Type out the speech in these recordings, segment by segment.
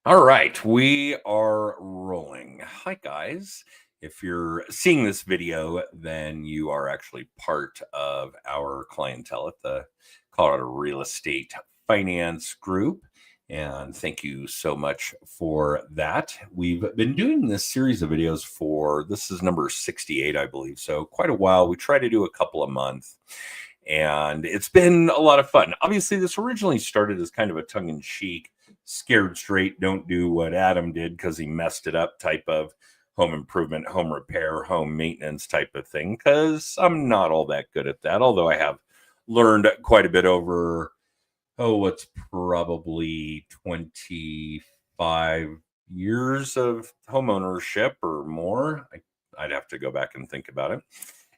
All right, we are rolling. Hi, guys. If you're seeing this video, then you are actually part of our clientele at the Colorado Real Estate Finance Group. And thank you so much for that. We've been doing this series of videos for this is number 68, I believe. So, quite a while. We try to do a couple a month, and it's been a lot of fun. Obviously, this originally started as kind of a tongue in cheek, scared straight, don't do what Adam did because he messed it up type of home improvement, home repair, home maintenance type of thing. Because I'm not all that good at that, although I have learned quite a bit over, what's probably 25 years of home ownership or more. I'd have to go back and think about it,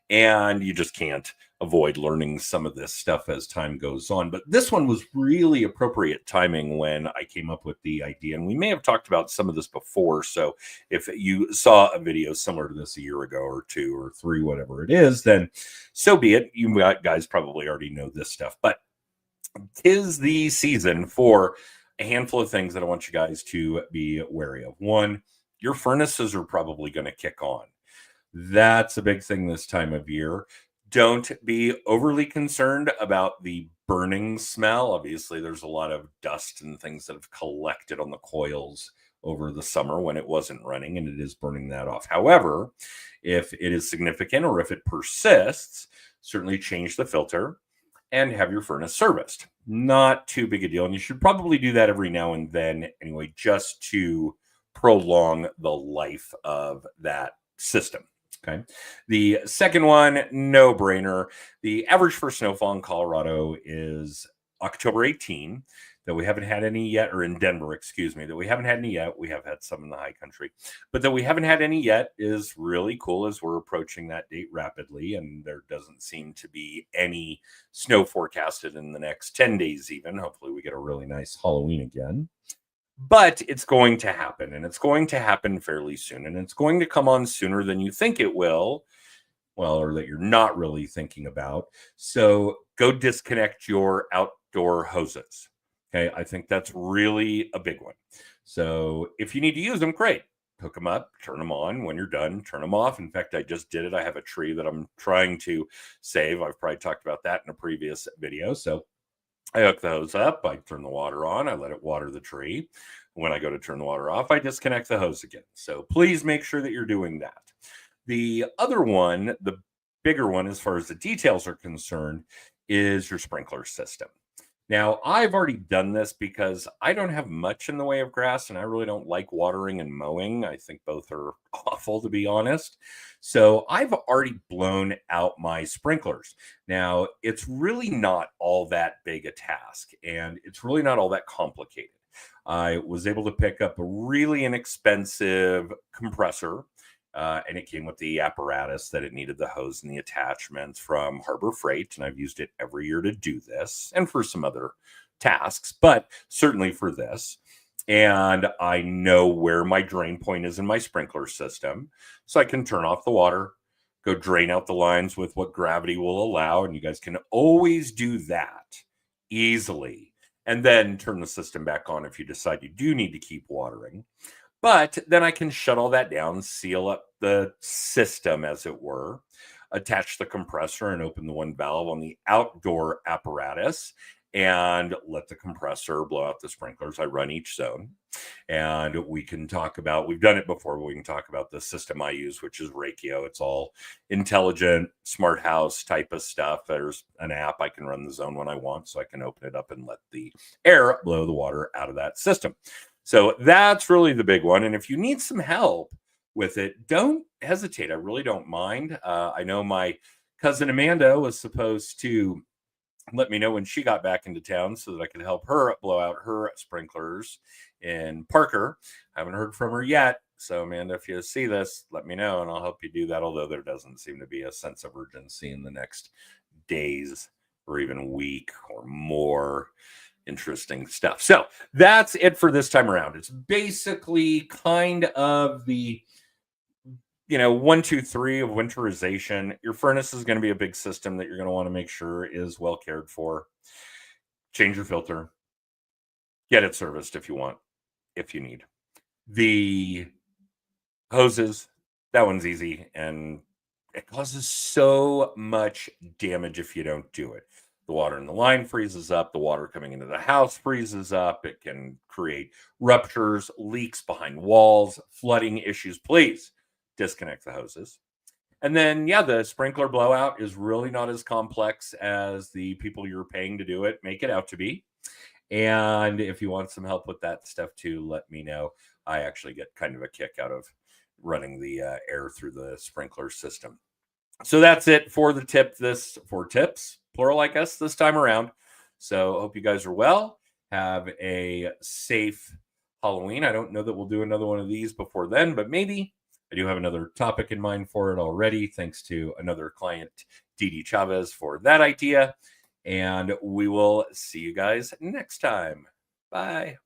and you just can't avoid learning some of this stuff as time goes on. But this one was really appropriate timing when I came up with the idea, and we may have talked about some of this before. So if you saw a video similar to this a year ago or two or three, whatever it is, then so be it. You guys probably already know this stuff, but 'tis the season for a handful of things that I want you guys to be wary of. One, your furnaces are probably going to kick on. That's a big thing this time of year. Don't be overly concerned about the burning smell. Obviously, there's a lot of dust and things that have collected on the coils over the summer when it wasn't running, and it is burning that off. However, if it is significant or if it persists, certainly change the filter and have your furnace serviced. Not too big a deal. And you should probably do that every now and then anyway, just to prolong the life of that system. Okay. The second one, no brainer. The average for snowfall in Colorado is October 18, that we haven't had any yet, or in Denver, excuse me, that we haven't had any yet. We have had some in the high country, but that we haven't had any yet is really cool as we're approaching that date rapidly. And there doesn't seem to be any snow forecasted in the next 10 days, even. Hopefully, we get a really nice Halloween again. But it's going to happen, and it's going to happen fairly soon, and it's going to come on sooner than you think it will, well, or that you're not really thinking about. So go disconnect your outdoor hoses. Okay. I think that's really a big one. So if you need to use them, great. Hook them up, turn them on. When you're done, turn them off. In fact, I just did it. I have a tree that I'm trying to save. I've probably talked about that in a previous video. So I hook the hose up, I turn the water on, I let it water the tree. When I go to turn the water off, I disconnect the hose again. So please make sure that you're doing that. The other one, the bigger one, as far as the details are concerned, is your sprinkler system. Now, I've already done this because I don't have much in the way of grass and I really don't like watering and mowing. I think both are awful, to be honest. So I've already blown out my sprinklers. Now, it's really not all that big a task, and it's really not all that complicated. I was able to pick up a really inexpensive compressor, and it came with the apparatus that it needed, the hose and the attachments, from Harbor Freight. And I've used it every year to do this and for some other tasks, but certainly for this. And I know where my drain point is in my sprinkler system. So I can turn off the water, go drain out the lines with what gravity will allow. And you guys can always do that easily. And then turn the system back on if you decide you do need to keep watering. But then I can shut all that down, seal up the system, as it were, attach the compressor and open the one valve on the outdoor apparatus and let the compressor blow out the sprinklers. I run each zone. And we can talk about, we've done it before, but we can talk about the system I use, which is Rakio. It's all intelligent, smart house type of stuff. There's an app. I can run the zone when I want, so I can open it up and let the air blow the water out of that system. So that's really the big one. And if you need some help with it, don't hesitate. I really don't mind. I know my cousin Amanda was supposed to let me know when she got back into town so that I could help her blow out her sprinklers in Parker. I haven't heard from her yet. So, Amanda, if you see this, let me know and I'll help you do that. Although there doesn't seem to be a sense of urgency in the next days or even week or more. Interesting stuff. So that's it for this time around. It's basically kind of the 1, 2, 3 of winterization. Your furnace is going to be a big system that you're going to want to make sure is well cared for. Change your filter, get it serviced if you want. if you need. The hoses, that one's easy, and it causes so much damage if you don't do it. The water in the line freezes up, the water coming into the house freezes up. It can create ruptures, leaks behind walls, flooding issues. Please disconnect the hoses. And then, yeah, the sprinkler blowout is really not as complex as the people you're paying to do it make it out to be. And if you want some help with that stuff too, let me know. I actually get kind of a kick out of running the air through the sprinkler system. So that's it for the tip. This for tips, plural, I guess, this time around. So hope you guys are well. Have a safe Halloween. I don't know that we'll do another one of these before then, but maybe. I do have another topic in mind for it already, thanks to another client, Didi Chavez, for that idea. And we will see you guys next time. Bye.